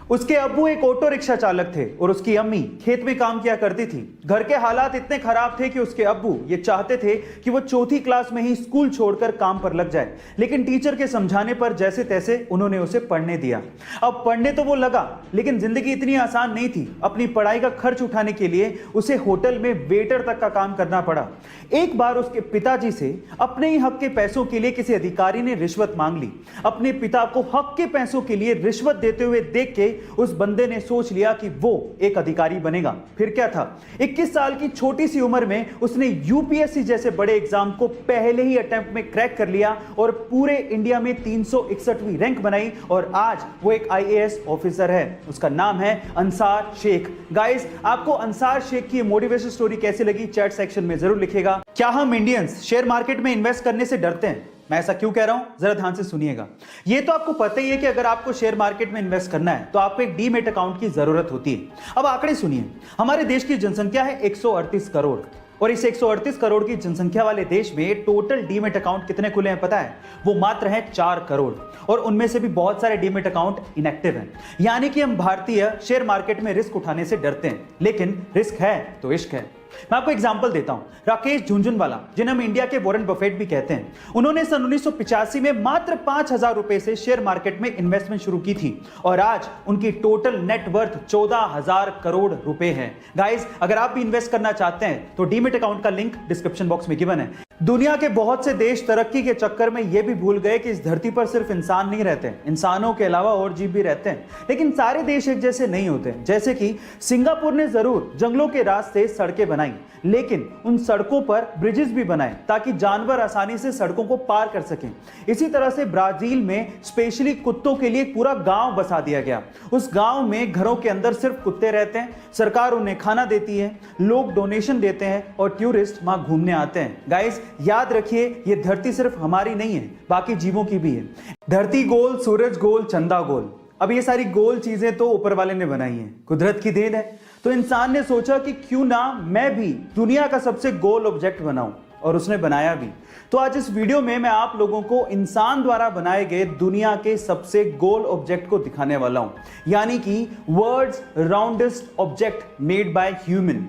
उसके अब्बू एक ऑटो रिक्शा चालक थे और उसकी अम्मी खेत में काम किया करती थी। घर के हालात इतने खराब थे कि उसके अब्बू ये चाहते थे कि वो चौथी क्लास में ही स्कूल छोड़कर काम पर लग जाए, लेकिन टीचर के समझाने पर जैसे तैसे उन्होंने उसे पढ़ने दिया। अब पढ़ने तो वो लगा, लेकिन जिंदगी इतनी आसान नहीं थी। अपनी पढ़ाई का खर्च उठाने के लिए उसे होटल में वेटर तक का काम करना पड़ा। एक बार उसके पिताजी से अपने ही हक के पैसों के लिए किसी अधिकारी ने रिश्वत मांग ली। अपने पिता को हक के पैसों के लिए रिश्वत देते हुए देख के उस बंदे ने सोच लिया कि वो एक अधिकारी बनेगा। फिर क्या था, 21 साल की छोटी सी उम्र में उसने यूपीएससी जैसे बड़े एग्जाम को पहले ही अटेम्प्ट में क्रैक कर लिया और पूरे इंडिया में 361वीं रैंक बनाई और आज वो एक आईएएस ऑफिसर है। उसका नाम है अंसार शेख। गाइस, आपको अंसार शेख की मोटिवेशन स्टोरी कैसी लगी चैट सेक्शन में जरूर लिखेगा। क्या हम इंडियंस शेयर मार्केट में इन्वेस्ट करने से डरते हैं? मैं ऐसा क्यों कह रहा हूं, जरा ध्यान से सुनिएगा। ये तो आपको पता ही है कि अगर आपको शेयर मार्केट में इन्वेस्ट करना है तो आपको एक डीमैट अकाउंट की जरूरत होती है। अब आंकड़े सुनिए, हमारे देश की जनसंख्या है 138 करोड़ और इस 138 करोड़ की जनसंख्या वाले देश में टोटल डीमैट अकाउंट कितने खुले हैं पता है? वो मात्र हैं 4 करोड़ और उनमें से भी बहुत सारे डीमैट अकाउंट इनएक्टिव हैं। यानी कि हम भारतीय शेयर मार्केट में रिस्क उठाने से डरते हैं, लेकिन रिस्क है तो इश्क है। मैं आपको एग्जांपल देता हूं। राकेश झुनझुनवाला, जिन्हें हम इंडिया के वॉरेन बफेट भी कहते हैं, उन्होंने सन 1985 में मात्र 5,000 रुपए से शेयर मार्केट में इन्वेस्टमेंट शुरू की थी और आज उनकी टोटल नेट वर्थ 14,000 करोड़ रुपए है। गाइस, अगर आप भी इन्वेस्ट करना चाहते हैं तो डीमैट अकाउंट का लिंक डिस्क्रिप्शन बॉक्स में गिवन है। दुनिया के बहुत से देश तरक्की के चक्कर में यह भी भूल गए कि इस धरती पर सिर्फ इंसान नहीं रहते, इंसानों के अलावा और जीव भी रहते हैं। लेकिन सारे देश एक जैसे नहीं होते। जैसे कि सिंगापुर ने जरूर जंगलों के रास्ते सड़कें बनाई, लेकिन उन सड़कों पर ब्रिजेस भी बनाए ताकि जानवर आसानी से सड़कों को पार कर सकें। इसी तरह से ब्राजील में स्पेशली कुत्तों के लिए एक पूरा गांव बसा दिया गया। उस गांव में घरों के अंदर सिर्फ कुत्ते रहते हैं, सरकार उन्हें खाना देती है, लोग डोनेशन देते हैं और टूरिस्ट वहां घूमने आते हैं। गाइस, याद रखिए, ये धरती सिर्फ हमारी नहीं है, बाकी जीवों की भी है। धरती गोल, सूरज गोल, चंदा गोल। अब ये सारी गोल चीजें तो ऊपर वाले ने बनाई हैं, कुदरत की देन है। तो इंसान ने सोचा कि क्यों ना मैं भी दुनिया का सबसे गोल ऑब्जेक्ट बनाऊं, और उसने बनाया भी। तो आज इस वीडियो में मैं आप लोगों को इंसान द्वारा बनाए गए दुनिया के सबसे गोल ऑब्जेक्ट को दिखाने वाला हूं, यानी कि world's roundest object made by human.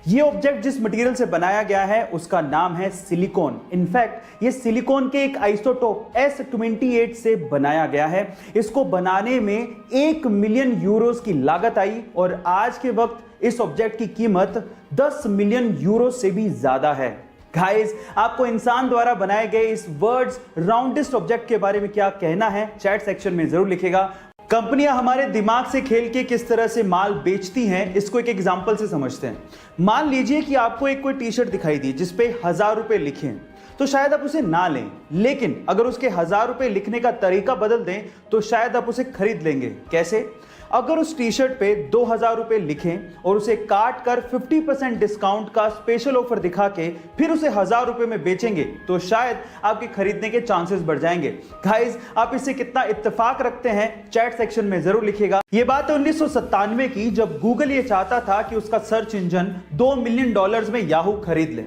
ये ऑब्जेक्ट जिस मटेरियल से बनाया गया है उसका नाम है सिलिकॉन। इनफैक्ट ये सिलिकॉन के एक आइसोटोप S28 से बनाया गया है। इसको बनाने में 1 मिलियन यूरोस की लागत आई और आज के वक्त इस ऑब्जेक्ट की कीमत 10 मिलियन यूरो से भी ज्यादा है। गाइस, आपको इंसान द्वारा बनाए गए इस वर्ल्ड्स राउंडेस्ट ऑब्जेक्ट के बारे में क्या कहना है चैट सेक्शन में जरूर लिखेगा। कंपनियां हमारे दिमाग से खेल के किस तरह से माल बेचती हैं, इसको एक एग्जांपल से समझते हैं। मान लीजिए कि आपको एक कोई टी शर्ट दिखाई दी जिसपे 1,000 रुपए लिखे हैं, तो शायद आप उसे ना लें, लेकिन अगर उसके 1,000 रुपए लिखने का तरीका बदल दें तो शायद आप उसे खरीद लेंगे। कैसे? अगर उस टी शर्ट पे 2,000 रुपए लिखें और उसे काट कर 50% डिस्काउंट का स्पेशल ऑफर दिखा के फिर उसे 1,000 रुपए में बेचेंगे तो शायद आपके खरीदने के चांसेस बढ़ जाएंगे। गाइस, आप इससे कितना इत्तेफाक रखते हैं चैट सेक्शन में जरूर लिखिएगा। ये बात है 1997 की, जब गूगल ये चाहता था कि उसका सर्च इंजन $2 मिलियन में याहू खरीद ले।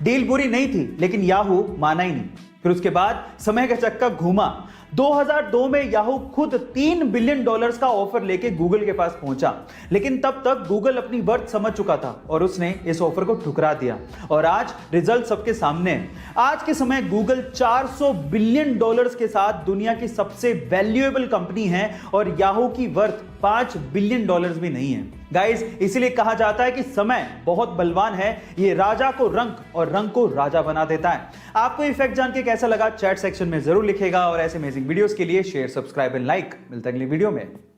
डील बुरी नहीं थी, लेकिन याहू माना ही नहीं। फिर उसके बाद समय का चक्का घूमा। 2002 में याहू खुद $3 बिलियन का ऑफर लेके गूगल के पास पहुंचा, लेकिन तब तक गूगल अपनी वर्थ समझ चुका था और उसने इस ऑफर को ठुकरा दिया। और आज रिजल्ट सबके सामने है। आज के समय गूगल $400 बिलियन के साथ दुनिया की सबसे वैल्यूएबल कंपनी है और याहू की वर्थ $5 बिलियन भी नहीं है। गाइस, इसीलिए कहा जाता है कि समय बहुत बलवान है, ये राजा को रंक और रंक को राजा बना देता है। आपको ये फैक्ट जान के कैसा लगा चैट सेक्शन में जरूर लिखेगा और ऐसे अमेजिंग वीडियोस के लिए शेयर, सब्सक्राइब एंड लाइक। मिलते हैं अगली वीडियो में।